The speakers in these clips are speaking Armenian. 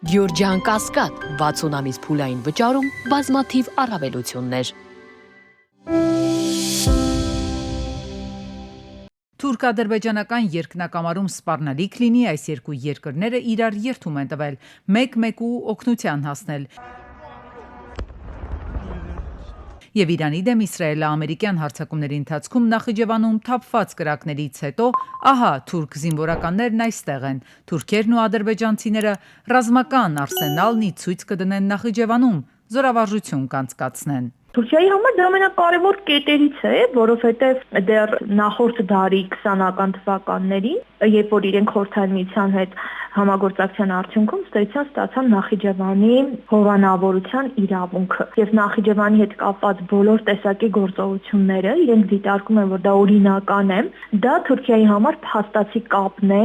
Գյորջյան Կասկադ 60 ամիս փուլային վճարում բազմաթիվ առավելություններ։ Թուրք-ադրբեջանական երկնակամարում սպառնալիք լինի, այս երկու երկրները իրար երթում են տվել, մեկ-մեկու օգնության հասնել։ Եվ Իրանի դեմ իսրայելա-ամերիկյան հարձակումների ընթացքում Նախիջևանում թափված կրակներից հետո, ահա թուրք զինվորականներն այստեղ են։ Թուրքերն ու ադրբեջանցիները ռազմական արսենալն ի ցույց կդնեն Նախիջևանում, զորավարժություն կանցկացնեն։ Թուրքիայի համար դա ամենակարևոր կետերից է, որովհետև դեռ նախորդ դարի 20-ական թվականներին, երբ որ իրենք Խորհրդային Միության հետ համագործակցության արդյունքում ստացան Նախիջևանի հովանավորության իրավունքը եւ Նախիջևանի հետ կապված բոլոր տեսակի գործողությունները իրենք դիտարկում են, որ դա օրինական է, դա Թուրքիայի համար փաստացի կապն է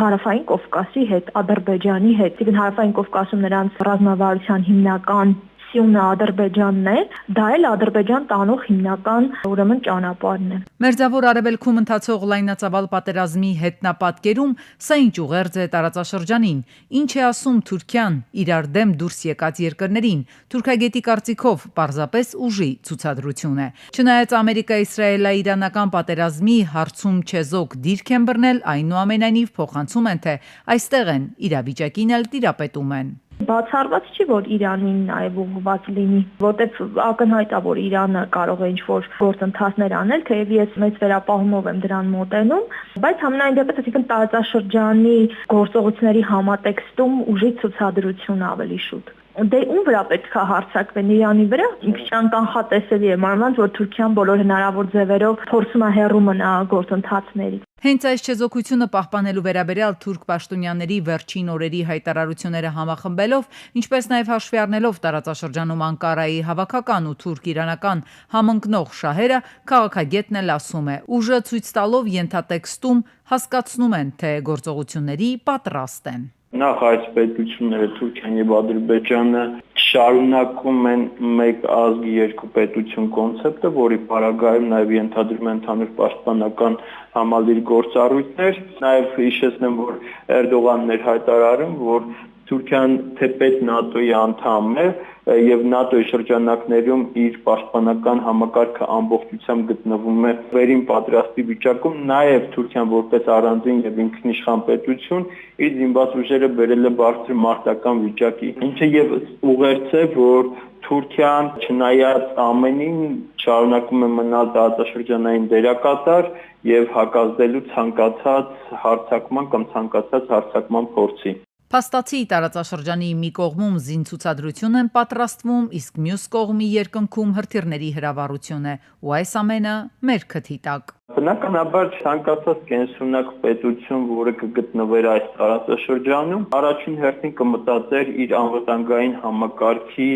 Հարավային Կովկասի հետ, Ադրբեջանի հետ։ Իսկ Հարավային Կովկասում նրանց ռազմավարության հիմնական սյունը Ադրբեջանն է, դա էլ Ադրբեջան տանող հիմնական ուրեմն ճանապարհն է։ Մերձավոր Արևելքում ընթացող լայնածավալ պատերազմի հետնապատկերում սա ինչ ուղերձ է տարածաշրջանին, ինչ է ասում Թուրքիան իրար դեմ դուրս եկած երկրներին, թուրքագետի կարծիքով պարզապես ուժի ցուցադրություն է։ Չնայած Ամերիկա-Իսրայելա-իրանական պատերազմի հարցում չեզոք դիրք են բռնել, այնուամենայնիվ փոխանցում են, թե այստեղ են, իրավիճակին էլ տիրապետում են։ Բացառված չի, որ Իրանին նաև ուղղված լինի, որտեղ ակնհայտ է, որ Իրանը կարող է ինչ-որ գործընթացներ անել, թեև ես մեծ վերապահումով եմ դրան մոտենում, բայց համենայն դեպս, այսինքն տարածաշրջանի գործողությունների համատեքստում ուժի ցուցադրություն ավելի շուտ։ Դե ում վրա պետք է հարձակվեն, Իրանի վրա։ Ինքնին կանխատեսելի է մանավանդ, որ Թուրքիան բոլոր հնարավոր ձևերով փորձում է հեռու մնալ գործընթացներից։ Հենց այս չեզոքությունը պահպանելու վերաբերյալ թուրք պաշտոնյաների վերջին օրերի հայտարարությունները համախմբելով, ինչպես նաև հաշվի առնելով տարածաշրջանում Անկարայի հավաքական ու թուրք-իրանական համընկնող շահերը, քաղաքագետն էլ ասում է, ուժը ցույց տալով ենթատեքստում հասկացնում են, թե գործողությունների պատրաստ են։ Նախ այս պետությունները Թուրքիան եւ Ադրբեջանը շարունակում են մեկ ազգ երկու պետություն կոնցեպտը, որի պարագայում նաև ենթադրում են ընդհանուր պաշտպանական համալիր գործառույթներ։ Նաև հիշեցնեմ, որ Էրդողանն էր հայտարարում, որ Թուրքիան թեպետ ՆԱՏՕ-ի անդամ է եւ ՆԱՏՕ-ի շրջանակներում իր պաշտպանական համակարգը ամբողջությամբ գտնվում է վերին պատրաստի վիճակում, նաեւ Թուրքիան որպես առանձին եւ ինքնիշխան պետություն իր զինված ուժերը բերել է բարձր մարտական վիճակի, ինչը եւ ուղերձ է, որ Թուրքիան չնայած ամենին շարունակում է մնալ տարածաշրջանային դերակատար եւ հակազդելու ցանկացած հարձակման կամ ցանկացած հարձակման փորձի։ Փաստացի տարածաշրջանի մի կողմում զինցուցադրություն են պատրաստվում, իսկ մյուս կողմի երկնքում հրթիռների հրավառություն է, ու այս ամենը մեր քթի տակ։ Բնականաբար ցանկացած կենսունակ պետություն, որը կգտնվեր այս տարածաշրջանում, առաջին հերթին կմտածեր իր անվտանգային համակարգի,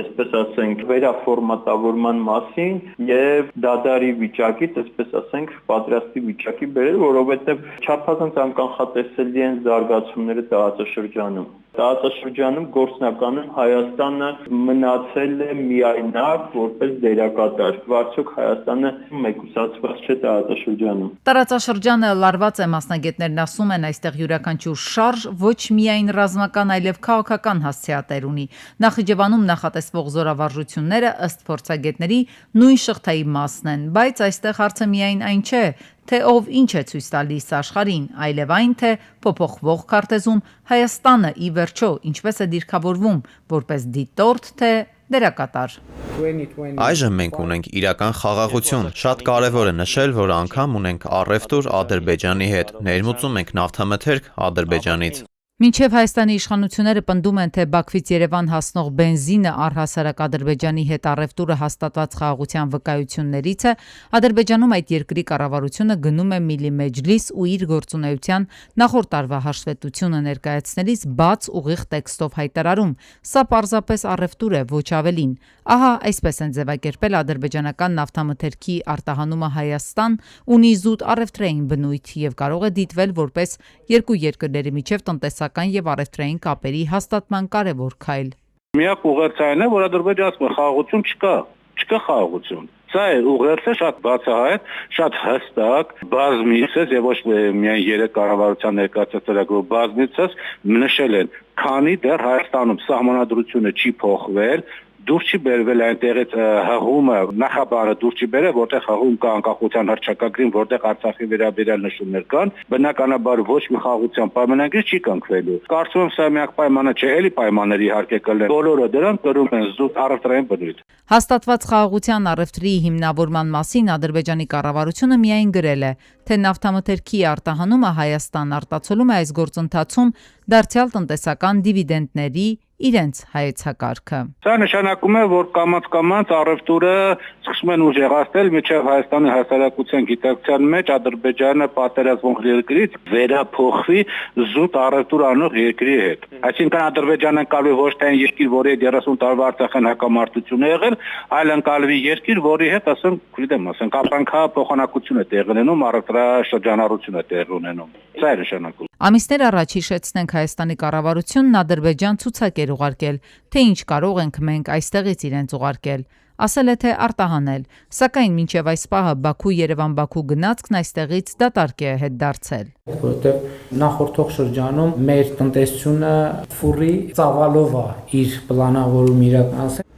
այսպես ասենք, վերաֆորմատավորման մասին եւ դադարի վիճակից, այսպես ասենք, պատրաստի վիճակի բերել, որովհետեւ չափազանց անկանխատեսելի են զարգացումները տարածաշրջանում։ Տարածաշրջանում գործնականում Հայաստանը մնացել է միայնակ որպես դերակատար։ Վարձոք Հայաստանը մեկուսացված չէ տարածաշրջանում։ Տարածաշրջանը լարված է, մասնագետներն ասում են, այստեղ յուրաքանչյուր շարժ ոչ միայն ռազմական, այլև քաղաքական հասցեատեր ունի։ Նախիջևանում նախատեսվող զորավարժությունները ըստ փորձագետների նույն շղթայի մասն են, բայց այստեղ հարցը միայն այն չէ, թե ով ինչ է ցույց տալիս աշխարհին, այլև այն, թե փոփոխվող քարտեզում Հայաստանը ի վերջո ինչպես է դիրքավորվում, որպես դիտորդ, թե դերակատար։ Այժմ մենք ունենք իրական խաղաղություն։ Շատ կարևոր է նշել, որ անգամ ունենք առևտուր Ադրբեջանի հետ, ներմուծում ենք նավթամթերք Ադրբեջանից։ Մինչև Հայաստանի իշխանությունները պնդում են, թե Բաքվից Երևան հասնող բենզինը առհասարակ Ադրբեջանի հետ առևտուրը հաստատված խաղաղության վկայություններից է, Ադրբեջանում այդ երկրի կառավարությունը գնում է Միլի Մեջլիս ու իր գործունեության նախորդ տարվա հաշվետվությունը ներկայացնելիս բաց ուղիղ տեքստով հայտարարում. սա պարզապես առևտուր է, ոչ ավելին։ Ահա այսպես են ձևակերպել ադրբեջանական նավթամթերքի արտահանումը Հայաստան, ունի զուտ առևտրային բնույթ եւ կարող է դիտվել որպես երկու երկրների միջև տնտեսական եւ առևտրային կապերի հաստատման կարևոր քայլ։ Միակ ուղերձը այն է, որ Ադրբեջանը խաղաղություն չկա խաղաղություն։ Սա է ուղերձը շատ բացահայտ, շատ հստակ, բազմիցս եւ ոչ միայն 3 կառավարության ներկայացած ծրագրով բազմիցս նշել են, քանի դեռ Հայաստանում սահմանադրությունը չի փոխվել, դուրս չի բերվել այնտեղից հղումը, նախաբանը դուրս չի բերել, որտեղ հղում կա անկախության հռչակագրին, որտեղ Արցախի վերաբերյալ նշումներ կան, բնականաբար ոչ մի խաղաղության պայմանագրի չի կնքվելու։ Կարծում եմ սա միակ պայմանը չէ, էլի պայմաններ իհարկե կլինեն։ Բոլորը դրանք կրում են զուտ առևտրային բնույթ։ Հաստատված խաղաղության առևտրի հիմնավորման մասին Ադրբեջանի կառավարությունը միայն գրել է, թե նավթամթերքի արտահանումը Հայաստան արտացոլում է այս գործընթացում դարձյալ տնտեսական դիվիդենդների իրենց հայեցակարգը։ Սա նշանակում է, որ կամաց-կամաց առևտուրը սկսում են ուժեղացնել մինչև Հայաստանի հասարակության գիտակցության մեջ Ադրբեջանը պատերազմող երկրից վերափոխվի զուտ առևտուր անող երկրի հետ։ Այսինքն Ադրբեջանը կալվի ոչ թե այն երկիր, որի հետ 30 տարվա Արցախյան հակամարտություն է եղել, այլ ընկալվի երկիր, որի հետ ասենք ապրանքափոխանակություն է տեղի ունենում, առևտրաշրջանառություն է տեղի ունենում։ Սա է նշանակում։ Ամիսներ առաջ հիշեցնենք Հայաստանի կառավարությունն Ադրբեջան ցուցակ էր ուղարկել, թե ինչ կարող ենք մենք այստեղից իրենց ուղարկել։ Ասել է, թե արտահանել, սակայն մինչև այս պահը Բաքու-Երևան-Բաքու գնացքն այստեղից դատարկ է հետ դարձել։ Որովհետև նախորդող շրջանում մեր տնտեսությունը ֆուրի ծավալով է իր պլանավորում իրականացել։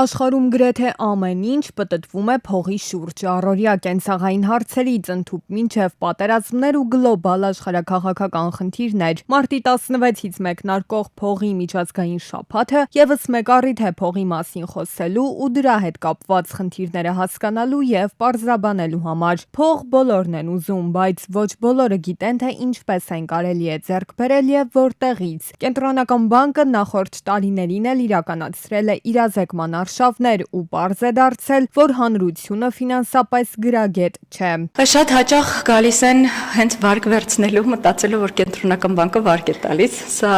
Աշխարհում գրեթե ամեն ինչ պտտվում է փողի շուրջ, առօրյա կենցաղային հարցերից ընդհուպ մինչև պատերազմներ ու գլոբալ աշխարհաքաղաքական խնդիրներ։ Մարտի 16-ից մեկնարկող փողի միջազգային շաբաթը ևս մեկ առիթ է փողի մասին խոսելու ու դրա հետ կապված խնդիրները հասկանալու եւ պարզաբանելու համար։ Փող բոլորն են ուզում, բայց ոչ բոլորը գիտեն, թե ինչպես այն կարելի է ձեռք բերել եւ որտեղից։ Կենտրոնական բանկը նախորդ տարիներին էլ իրականացրել է իրազեկման արշավներ ու պարզ է դարձել, որ հանրությունը ֆինանսապես գրագետ չէ։ Շատ հաճախ գալիս են հենց վարկ վերցնելու, մտածելով, որ կենտրոնական բանկը վարկ է տալիս, սա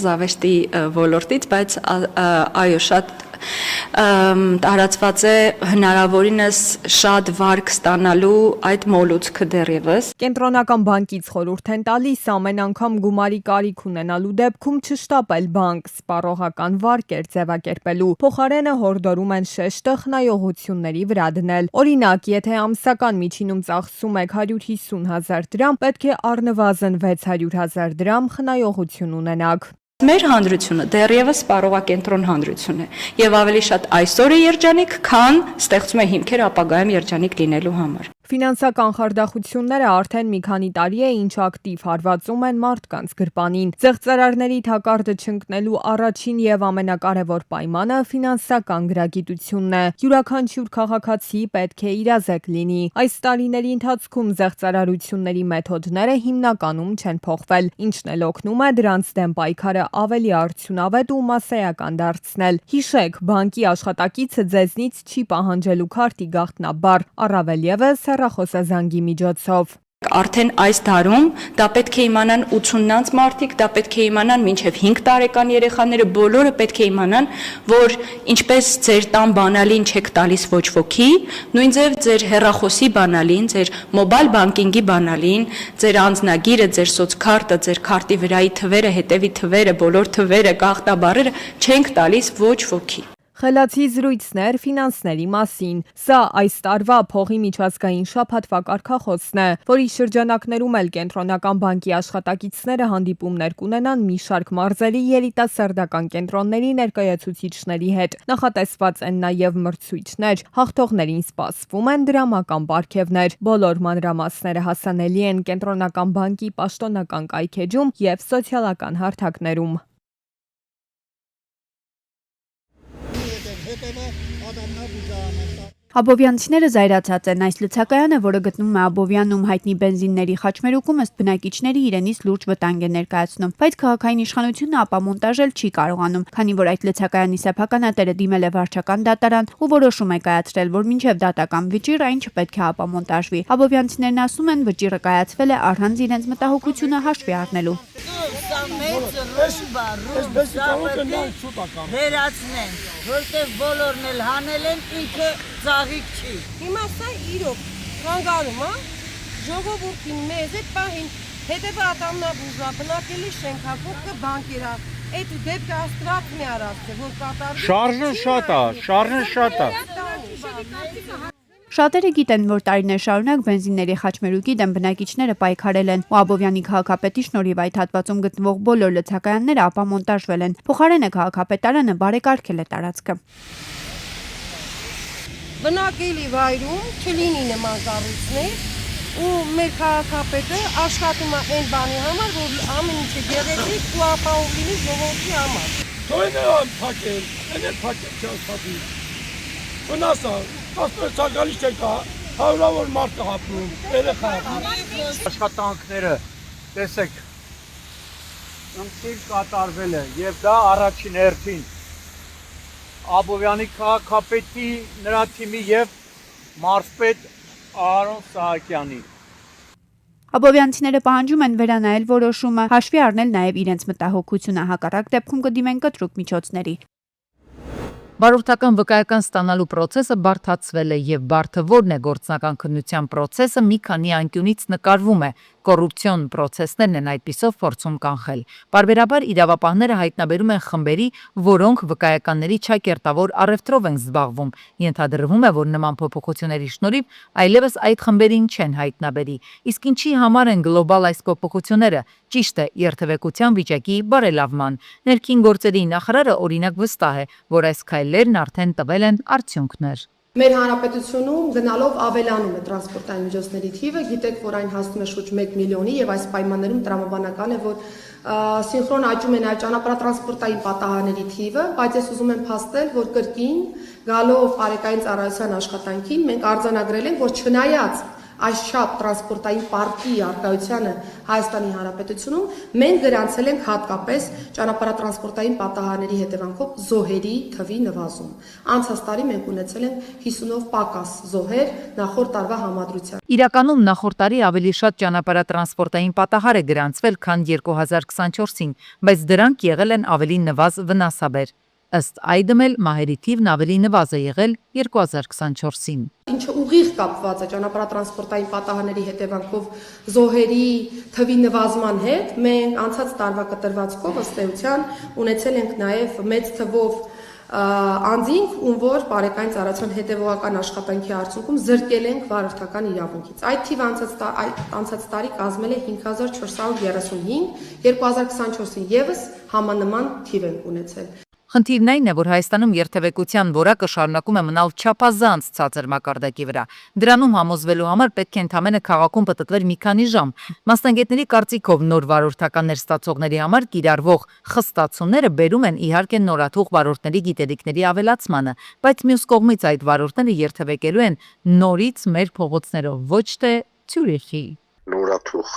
զավեշտի ոլորտից, բայց այո, շատ տարածված է հնարավորինս շատ վարկ ստանալու այդ մոլուցքը դեռևս։ Կենտրոնական բանկից խորհուրդ են տալիս ամեն անգամ գումարի կարիք ունենալու դեպքում չշտապել բանկ, սպառողական վարկեր ձևակերպելու, փոխարենը հորդորում են շեշտը խնայողությունների վրա դնել։ Օրինակ, եթե ամսական միջինում ծախսում եք 150,000 դրամ, պետք է առնվազն 600,000 դրամ խնայողություն ունենաք։ Մեր հանրությունը դեռևս սպառողակենտրոն հանրություն է եւ ավելի շատ այսօր է երջանիկ, քան ստեղծում է հիմքեր ապագայում երջանիկ լինելու համար։ Ֆինանսական խարդախությունները արդեն մի քանի տարի է ինչ ակտիվ հարվածում են մարդկանց գրպանին։ Ձեռքծարարների թակարդը չընկնելու առաջին եւ ամենակարևոր պայմանը ֆինանսական գրագիտությունն է։ Յուրաքանչյուր քաղաքացի պետք է իրազեկ լինի։ Այս տարիների ընթացքում ձեռքծարարությունների մեթոդները հիմնականում չեն փոխվել, ինչն էլ օգնում է դրանց դեմ պայքարը ավելի արդյունավետ ու մասսայական դարձնել։ Հիշեք, բանկի աշխատակիցը ձեզնից չի պահանջելու քարտի գաղտնաբար, առավել ևս հեռախոսազանգի միջոցով։ Արդեն այս դարում դա պետք է իմանան 80-նանց մարդիկ, դա պետք է իմանան մինչև 5 տարեկան երեխաները, բոլորը պետք է իմանան, որ ինչպես ձեր տան բանալին չեք տալիս ոչ ոքի, նույն ձև ձեր հեռախոսի բանալին, ձեր մոբայլ բանկինգի բանալին, ձեր անձնագիրը, ձեր սոցքարտը, ձեր քարտի վրայի թվերը, հետևի թվերը, բոլոր թվերը, գաղտնաբառերը չենք տալիս ոչ ոքի։ Խելացի զրույցներ ֆինանսների մասին։ Սա այս տարվա փողի միջազգային շաբաթվա կարգախոսն է, որի շրջանակներում էլ կենտրոնական բանկի աշխատակիցները հանդիպումներ կունենան մի շարք մարզերի երիտասարդական կենտրոնների ներկայացուցիչների հետ։ Նախատեսված են նաև մրցույթներ, հաղթողներին սպասվում են դրամական պարգևներ։ Բոլոր մանրամասները հասանելի են կենտրոնական բանկի պաշտոնական կայքեջում եւ սոցիալական հարթակներում։ Աբովյանցիները զայրացած են։ Այս լցակայանը, որը գտնվում է Աբովյանում հայտնի բենզինների խաչմերուկում, ըստ բնակիչների իրենից լուրջ վտանգ է ներկայացնում, բայց քաղաքային իշխանությունը ապամոնտաժել չի կարողանում, քանի որ այդ լցակայանի սեփականատերը դիմել է վարչական դատարան ու որոշում է կայացրել, որ մինչև դատական վճիռ այն չպետք է ապամոնտաժվի։ Աբովյանցիներն ասում են, վճիռը կայացվել է առանց իրենց մտահոգությունը հաշվի առնելու։ Վերացնեն, որտեղ բոլորն էլ հանել են, ինքը ծաղիկ չի։ Հիմա սա իրոք խանգարում է ժողովրդին մեզ այդ պահին հետևատամնաբուժա բնակելի շենքակողքը բանկերա այդ դեպքը աստրակտն է արածը, որ կատարվի։ Շարժը շատ է։ Շատերը գիտեն, որ տարիներ շարունակ բենզինների խաչմերուկի դեմ բնակիչները պայքարել են, ու Աբովյանի քաղաքապետի շնորհիվ այդ հատվածում գտնվող բոլոր լցակայանները ապամոնտաժվել են։ Փոխարենը քաղաքապետարանը բարեկարգել է տարածքը։ Բնակելի վայրում չլինի նման կառույցներ ու մեր քաղաքապետը աշխատում է այն բանի համար, որ ամեն ինչը գեղեցիկ ու ապահով լինի ժողովրդի համար։ Թույն է անփակել, այն էլ փակել չանցածի։ Վնասա, ասպրեցակալի չեկա, հարյուրավոր մարդ է հապնում, երեխա հապնում։ Աշխատանքները, տեսեք, ընթիր կատարվել է և դա առաջին հերթին Աբովյանի քաղաքապետի, նրա թիմի և մարզպետ Արոն Սահակյանի։ Աբովյանցիները պահանջում են վերանայել որոշումը, հաշվի առնել նաև իրենց մտահոգությունը, հակառակ դեպքում կդիմեն կտրուկ միջոցների։ Վարորդական վկայական ստանալու process-ը բարդացվել է եւ բարդը որն է գործնական քննության process-ը մի քանի անկյունից նկարվում է։ Կոռուպցիոն process-ներն են այդպիսով փորձում կանխել։ Բարբերաբար իրավապահները հայտնաբերում են խմբերի, որոնք վկայականների չակերտավոր առևտրով են զբաղվում։ Ենթադրվում է, որ նման փոփոխությունների շնորհիվ այլևս այդ խմբերին չեն հայտնաբերի։ Իսկ ինչի համար են գլոբալ այս փոփոխությունները։ Ճիշտ է, երթևեկության վիճակի բարելավման։ Ներքին գործերի նախարարը օրինակ վստահ է, որ այս քայլերն արդեն տվել են արդյունքներ։ Մեր հանրապետությունում գնալով ավելանում է տրանսպորտային միջոցների թիվը, գիտեք, որ այն հասնում է շուրջ 1 միլիոնի եւ այս պայմաններում տրամաբանական է, որ սինխրոն աճում է նաեւ ճանապարհատրանսպորտային պատահարների թիվը, բայց ես ուզում եմ փաստել, որ կրկին գալով բարեկային ծառայության աշխատանքին մենք արձանագրել ենք, որ չնայած այս շապ տրանսպորտային պարկի արկայությանը Հայաստանի Հանրապետությունում մենք գրանցել ենք հատկապես ճանապարհատրանսպորտային պատահարների հետևանքով զոհերի թվի նվազում։ Անցած տարի մենք ունեցել ենք 50-ով պակաս զոհեր նախորդ տարվա համադրությամբ։ Իրականում նախորդ տարի ավելի շատ ճանապարհատրանսպորտային պատահար է գրանցվել, քան 2024-ին, բայց դրանք եղել են ավելի նվազ վնասաբեր։ Ըստ այդմ էլ մահերի թիվն ավելի նվազ է եղել 2024-ին։ Ինչը ուղիղ կապված է ճանապարհատրանսպորտային պատահարների հետևանքով զոհերի թվի նվազման հետ, մենք անցած տարվա կտրվածքով ըստ էության ունեցել ենք նաև մեծ թվով անձինք, ում որ բարեկային ծառայության հետևողական աշխատանքի արդյունքում զրկել ենք վարորդական իրավունքից։ Այդ թիվը անցած տարի կազմել է 5435, 2024-ին եւս համանման թիվ ենք ունեցել։ Խնդիրն այն է, որ Հայաստանում երթևեկության որակը շարունակում է մնալ չափազանց ցածր մակարդակի վրա։ Դրանում համոզվելու համար պետք է ընդամենը քաղաքում պտտվեր մի քանի ժամ։ Մասնագետների կարծիքով նոր վարորդականներ ստացողների համար կիրառվող խստացումները բերում են իհարկե նորաթուղ վարորդների գիտելիքների ավելացմանը, բայց մյուս կողմից այդ վարորդները երթևեկելու են նորից մեր փողոցներով, ոչ թե Ցյուրիխի։ Նորաթուղ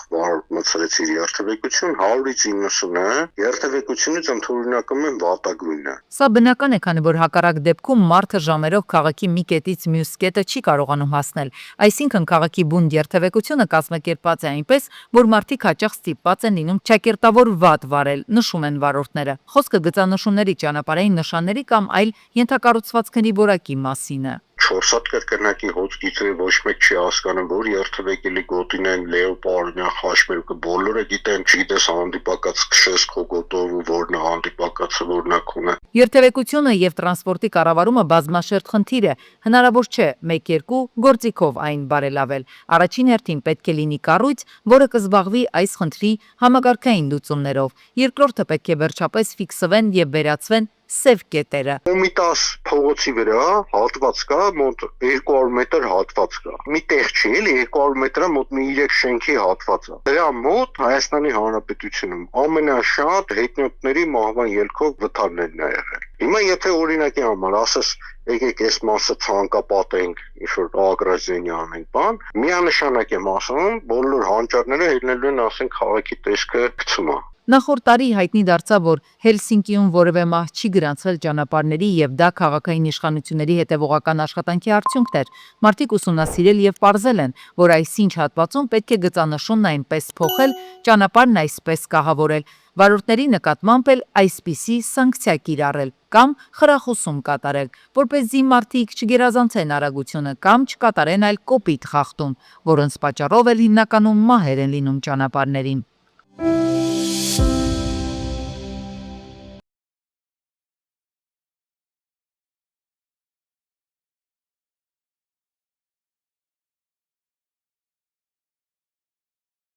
մցրեցիր երթևեկություն 100-ից 90-ը, երթևեկությունից ընդօրինակում են վատագույնը։ Սա բնական է, քանի որ հակառակ դեպքում մարդը ժամերով քաղաքի մի կետից մյուս կետը չի կարողանում հասնել։ Այսինքն քաղաքի բուն երթևեկությունը կազմակերպված է այնպես, որ մարդիկ հաճախ ստիպված են լինում չակերտավոր վատ վարել, նշում են վարորդները։ Խոսքը գծանշումների, ճանապարհային նշանների կամ այլ ենթակառուցվածքների որակի մասին է։ 4 հատ կրկնակի հոց գիտե ոչ մեկ չի հասկանում, որ երթևեկելի գոտին են լեոպարդյան խաչմերուկը բոլորը գիտեն, չգիտես հանդիպակաց քշես քո գոտով ու որն է հանդիպակացը, որն է քունը։ Երթևեկությունը եւ տրանսպորտի կառավարումը բազմաշերտ խնդիր է, հնարավոր չէ 1-2 գործիքով այն բարելավել։ Առաջին հերթին պետք է լինի կառույց, որը կզբաղվի այս խնդրի համակարգային լուծումներով։ Երկրորդը պետք է վերջապես ֆիքսվեն եւ վերացվեն սև կետերը։ Կոմիտաս փողոցի վրա հատված կա, մոտ 200 մետր հատված կա։ Մի տեղ չի, էլի 200 մետրը մոտ մի 3 շենքի հատված է։ Դրա մոտ Հայաստանի Հանրապետությունում ամենաշատ հետնոտների մահվան ելքով վթարներն է եղել։ Հիմա եթե օրինակի համար ասես եկեք այս մասը ցանկապատենք, ինչ որ ագրազենի անենք, բան, միանշանակ եմ ասում, բոլոր հանճարները ելնելու են, ասենք, քաղաքի տեսքը գցում է։ Նախորդ տարի հայտնի դարձավ, որ Հելսինկիում որևէ մահ չի գրանցվել ճանապարհների եւ դա քաղաքային իշխանությունների հետևողական աշխատանքի արդյունքն էր։ Մարդիկ ուսումնասիրել եւ պարզել են, որ այսինչ հատվածում պետք է գծանշումն այնպես փոխել, ճանապարհն այսպես կահավորել, վարորդների նկատմամբ էլ այսպիսի սանկցիա կիրառել կամ խրախուսում կատարել, որպեսզի մարդիկ չգերազանցեն արագությունը կամ չկատարեն այլ կոպիտ խախտում, որոնց պատճառով էլ հիմնականում մահեր են լինում ճանապարհներին։